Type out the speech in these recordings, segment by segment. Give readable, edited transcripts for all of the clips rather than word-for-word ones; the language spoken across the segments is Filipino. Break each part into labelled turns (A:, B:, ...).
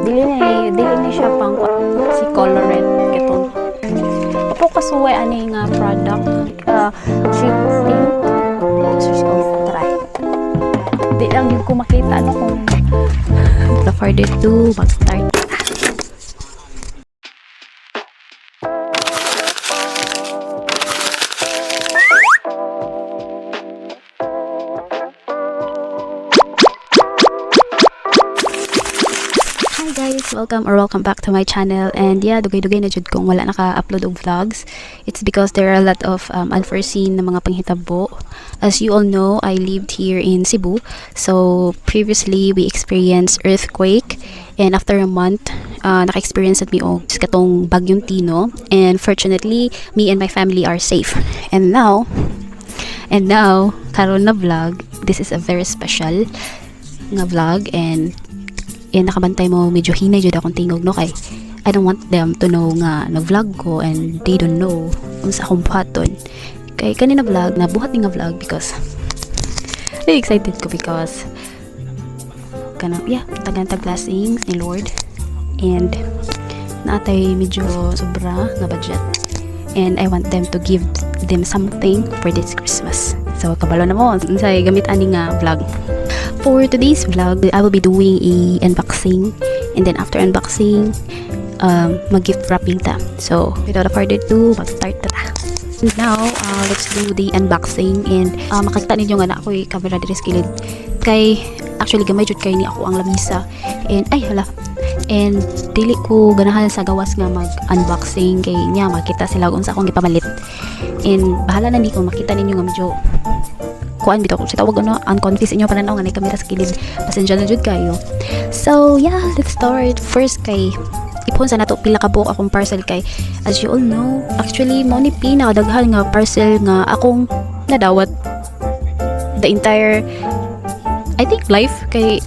A: Dili ni siya pang si colorant kitong. Apo kasuway ani nga product cheap tint. So try. Di lang yun ko makita ano kung the further to mag-start. Welcome back to my channel. And yeah, dugay-dugay na jud kung wala naka-upload og vlogs. It's because there are a lot of unforeseen na mga panghitabo. As you all know, I lived here in Cebu. So previously we experienced earthquake, and after a month naka-experience at mi og katong bagyong Tino, and fortunately me and my family are safe. And now karon na vlog, this is a very special nga vlog, and nakabantay mo medyo hinay jud akong tingog no, kay I don't want them to know nga nag-vlog ko and they don't know unsa akong buhaton. Kay kanina vlog na buhat ni nga vlog because very excited ko because tag blessings ni Lord, and naatay medyo sobra nga budget, and I want them to give them something for this Christmas. So kabalo na mo unsay gamit ani nga vlog. For today's vlog, I will be doing a unboxing, and then after unboxing, mag-gift wrapping ta. So, without further ado, mag-start ta. Now, let's do the unboxing, and makikita ninyo nga na ako camera diri sa kilid. Kay, actually, gamay jud kay ni ako ang lamisa. And dili ko ganahan sa gawas nga mag-unboxing, kay niya makita sila kung sa akong gipamalit. And bahala na ni kung makita ninyo nga medyo kuan bitaw ko sa tawag unconfused inyo pananaw nga nay kamera sa kilid, pasensya na jud kayo. So yeah, let's start. First kay ipon sa nato pila ka buok akong parcel, kay as you all know, actually mo ni pinakadaghan nga parcel nga akong nadawat the entire I think life. Kay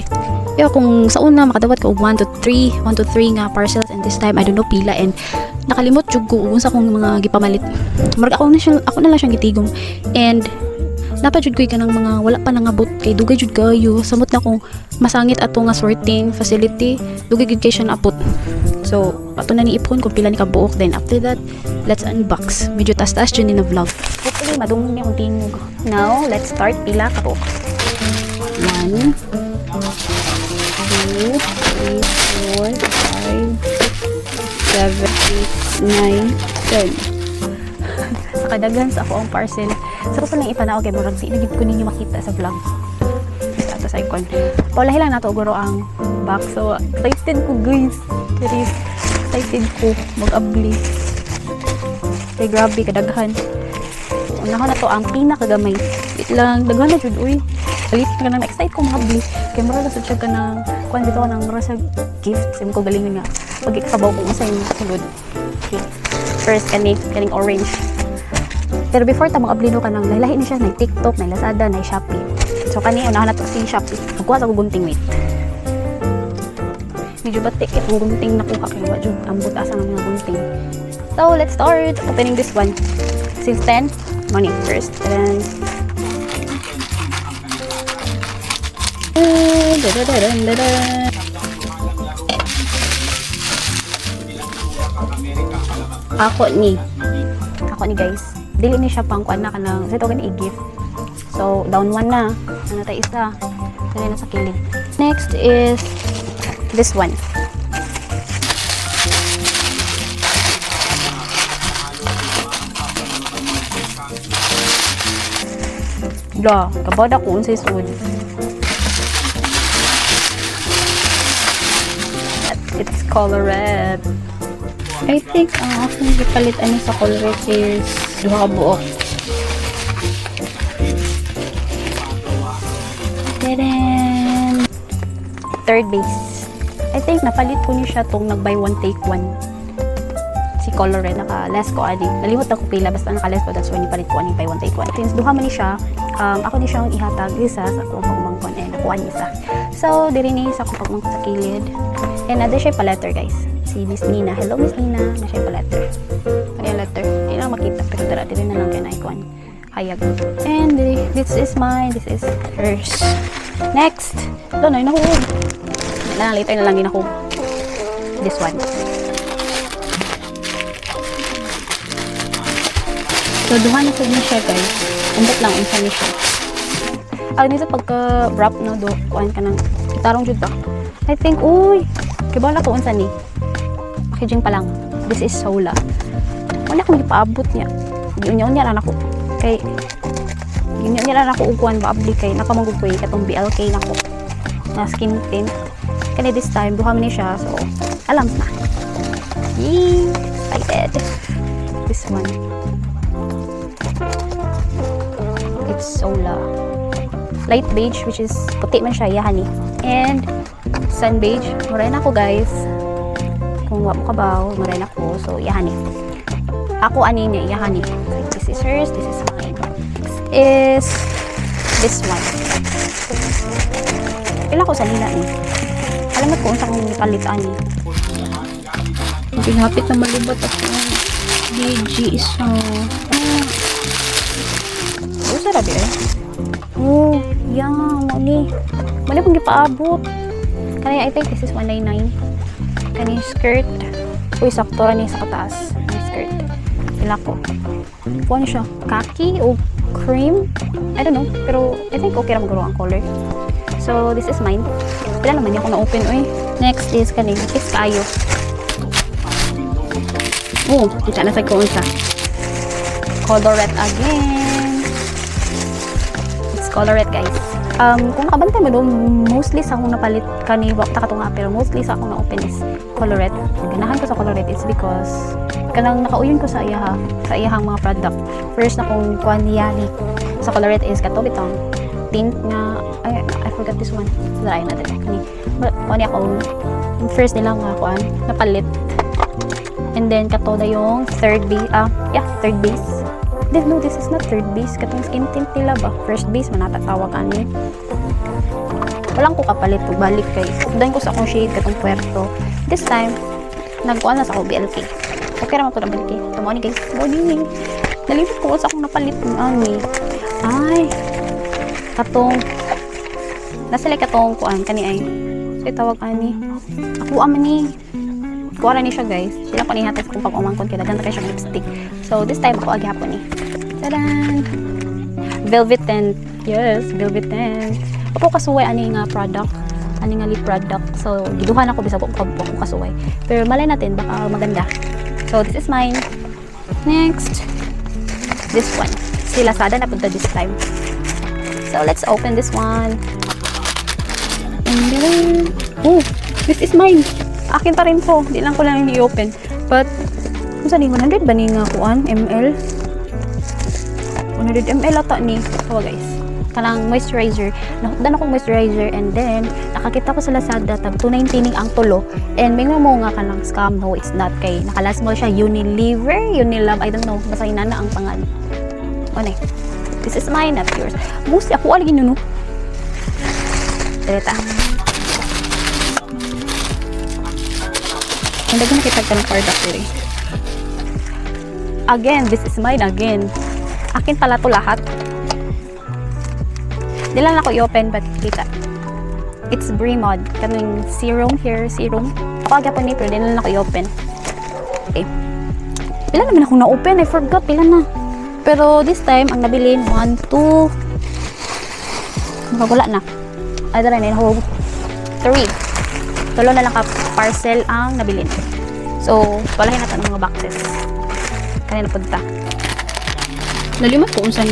A: kung sa una makadawat ko 1 to 3 nga parcels, and this time I don't know pila, and nakalimot jud ko kung sa akong mga gipamalit. Murag ako na lang siyang gitigom, and napajud ko kanang mga wala pa nangabot, kay dugay jud kayo samot na kung masangit ato nga sorting facility, dugay gid kay siya naapot. So ato na ni ipon kung pila ni kabuok, then after that let's unbox. Medyo tas-tas jud ni na vlog, hopefully madungog ni akong tingog. Now let's start. Pila ka buok? 1 2 3 4 5 6 7 8 9 10. Kadaghan sa ako ang parcel. Sa ko lang ipanaw kay murag di gid ko ninyo makita sa vlog. Ato sa icon. Paulahi lang nato guro ang box. So excited ko guys. Very excited ko mag-abli. Kay grabe kadaghan. Unahan na to ang pinakagamay. Wait lang, daghan na jud uy. Alit ka nang excited ko mag-abli. Kay murag sa siya ka nang kuan dito ka nang murag sa gift. Sim ko galing nga. Pag ikabaw ko sa inyo sulod. Okay. First kaning orange. Pero before ta mag-ablino ka nang lahi ni siya na TikTok, na Lazada, na Shopee. So kani unahan nato si Shopee. Magkuha sa gunting wait. Medyo batik itong gunting nakuha kay wa jud ang butas ang mga gunting. So let's start opening this one. Since 10, money first. And Ako ni guys. Dili ni siya pang kuan na kanang sa ito gani i-gift. So down one na. Ano tayo isa. Kaya na sa kilid. Next is this one. Blah, kabad ako unsay sud. It's color red. I think ang akong gipalit ani sa color red is duha ka buok. Then third base. I think napalit ko ni siya tong nag-buy one take one. Si color red naka-less ko ani. Nalimot ako pila basta naka-less ko, that's why nipalit ko ani buy one take one. Since duha man ni siya, ako ni siyang ihatag isa sa akong pagmangkon, and nakuha ni isa. So diri ni sa akong pagmangkon sa kilid. And ada siya pa letter guys. Si Miss Nina. Hello Miss Nina. Na siya pa letter. Ano yung letter? Hindi lang makita. Pero dito na lang kayo na icon. Hayag. And this is mine. This is hers. Next. Doon na, nahuhog. Later na lang din ako. This one. So, duha na siya siya guys. Umbot lang, unsa ni siya. Ang nito pagka-wrap no, kuhaan ka ng itarong jud ba? I think, uy, kibala ko unsa ni. Packaging pa lang. This is Sola. Wala akong ipaabot niya. Giunyaon niya lang ako. Kay, giunyaon niya lang ako uguan ba abli kay nakamanggugoy katong BLK na ko. Na skin tint. Kani this time, duha man ni siya. So, alam na. Yee! Excited. This one. It's Sola. Light beige, which is puti man siya, yahan ni. And sun beige, maray na ako guys. Kung wala mo kabaw, maray na ako. So, yahan ni. Ako ani niya, yahan ni. This is hers, this is mine. Is this one. Kailan ko sa nila ni. Alam mo kung saan kong palitaan ni. Pinapit na malubat ako. BG is oh, sarap eh. Oh, yeah, mali. Mali kong gipaabot. Kaya I think this is 199. Kani skirt. Uy, sakto ra ni sa kataas. Ang skirt. Ila ko. Kuha siya. Khaki o cream. I don't know. Pero I think okay ra maguro ang color. So, this is mine. Wala naman niya kung na-open. Uy. Next is kani. Kiss kayo. Oh, kita na sa ko unsa. Colorette again. Colorette guys. Kung nakabantay mo doon, mostly sa akong napalit kani wakta ka nga, pero mostly sa akong na-open is Colorette. Ganahan ko sa Colorette is because kanang nakauyon ko sa iyahang mga product. First na kung kuha niya ni sa Colorette is kato bitong tint nga, I forgot this one. Dry na din. Kuha niya ako, first nila nga kuha, napalit. And then kato na yung third base. No, this is not third base. Katong skin tint nila ba? First base, manatatawag ani. Walang ko kapalit. Balik kay. Updan ko sa akong shade, katong puerto. This time, nagkuhan na sa ako BLK. Okay naman ko na BLK. Good morning guys. Morning. Nalipot ko sa akong napalit ng ani. Ay. Katong. Nasa like katong kuhan. Kani ay. So, tawag ani. Ako aman ni. Kuha ni siya guys. Sila ko nihatas kung pag-umangkon kaya ganda kayo siyang lipstick. So this time ako aghapon ni. Tadan! Velvet Tint. Yes, Velvet Tint. Ako kasuway ani nga product. Ani nga lip product. So giduhan ako bisag ako kasuway. Pero malay natin baka maganda. So this is mine. Next. This one. Si Lazada na punta this time. So let's open this one. And then, oh, this is mine. Akin pa rin to. Di lang ko lang i-open. But, kung saan 100 ba ni nga kuan? ML? 100 ml ata ni. So, guys. Kanang moisturizer. Nakutdan akong moisturizer. And then, nakakita ko sa Lazada. Tag 290 ning ang tulo. And may mo nga kanang scam. No, it's not kay. Nakalas mo siya. Unilove. I don't know. Basta hinana ang pangalan. Ano eh. This is mine, not yours. Mostly ako alagin yun, no? Direta. Hindi ko nakita ka ng product eh. Again, this is mine again. Akin pala to lahat. Di lang ako i-open but kita. It's Bremod. Kaming serum here, serum. Ako agapon ni pero di lang ako i-open. Okay. Pila naman akong na-open. I forgot. Pila na. Pero this time, ang nabilin, 1, 2. Wala na. I don't know. 3. Tulo na lang ka parcel ang nabilin. So, walahin natin ang mga boxes. Kanina punta. Nalimat ko kung saan.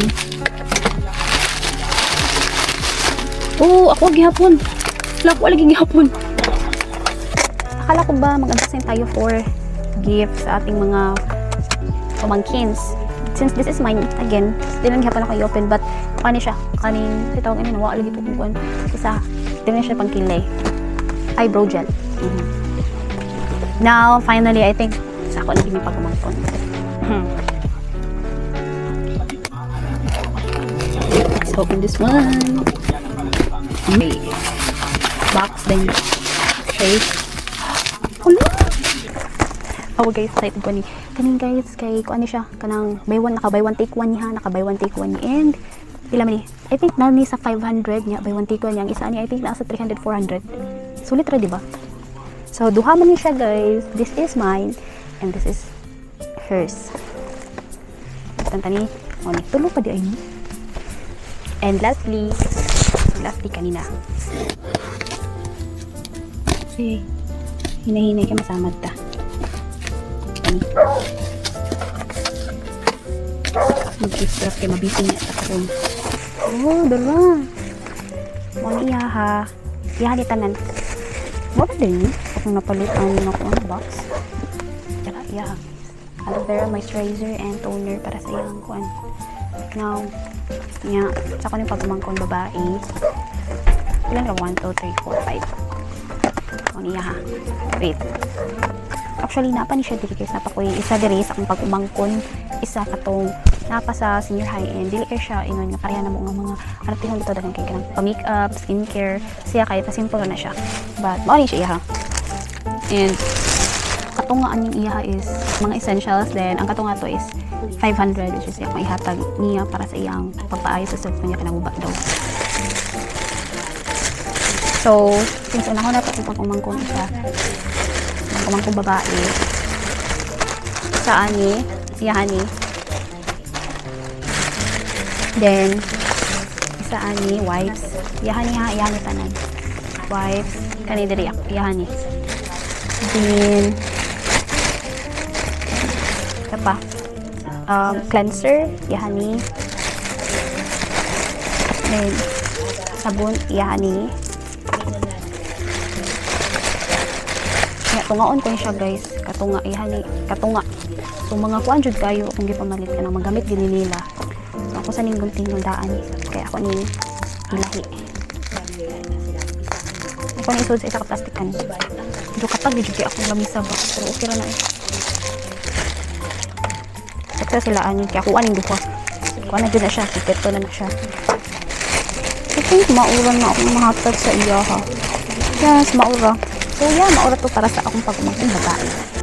A: Oh, ako gihapon. Wala ko lagi gihapon. Akala ko ba mag-unboxing tayo for gifts sa ating mga pamangkins. Since this is mine, again, di lang gihapon ako i-open. But, kani siya. Kaning, tawag ano, nawa lagi ito kung isa. Di lang siya pang kilay. Eyebrow gel. Now, finally, I think sa ako naging may pagkumangkon. Let's open this one. Okay. Box then. Okay. Hello! Oh guys, excited ko ni. Kaning guys, kay kuan ni siya. Kanang naka buy one take one niya. Naka buy one take one ni. And, pila man ni? I think na ni sa 500 niya. Buy one take one niya. Ang isa ni, I think nasa 300, 400. Sulit ra, di ba? So, duha man ni siya, guys. This is mine, and this is hers. Tantani, oh, tulo pa di ay. And lastly kanina. Okay. Hinahinay ka masamad ta. Mag-gift wrap kay mabisi niya sa karon. Oh, dala. Mo niya ha. Iyahan ni tanan. Mo din. Kung napalitan na ko ang box. Tara, iyahan. Aloe vera moisturizer and toner para sa iyang kuan. Now, nya, sa ko ni pagmangkon babae. Ilan ra 1 2 3 4 5. Mo niya ha. Wait. Actually, napa ni siya diri guys. Napa ko yung isa diri sa akong pag-umangkon. Isa katong napa sa senior high and dili kay siya ingon nga pareha na mo nga mga artihon dito daghang kay kanang pa-makeup, skincare. Siya kay pa-simple na siya. But mao ni siya iha. And katungaan yung iha is mga essentials. Then ang katunga to is 500 which is yung ihatag niya para sa iyang pagpaayos sa self niya kanang uba daw. So, since unahon na ito kung pag-umangkon siya, pag-umangkon babae, sa ani, iyahan ni. Then, isa ani, wipes. Iyahan ni ha, iyahan ni tanan. Wipes, kani diri ako, iyahan ni. Then, isa pa, cleanser, iyahan ni. Then, sabon, iyahan ni. Tungaon ko siya guys, katunga, iyahan ni, katunga. So, mga kuan jud kayo, kung gipamalit ka nang magamit gini nila. So, ako sa ninggong tinundaan kaya ako ni ilahi. Ako ni isod sa isa ka plastikan. Do kapag di jud ako lamisa ba, pero okay ra na eh. Ito sila ani kaya kuan ning duha. Kuan na jud na siya, ito na siya. I think maura na akong mahatag sa iya ha. Yes, maura. So yeah, maura to para sa akong pag-umangkon babae.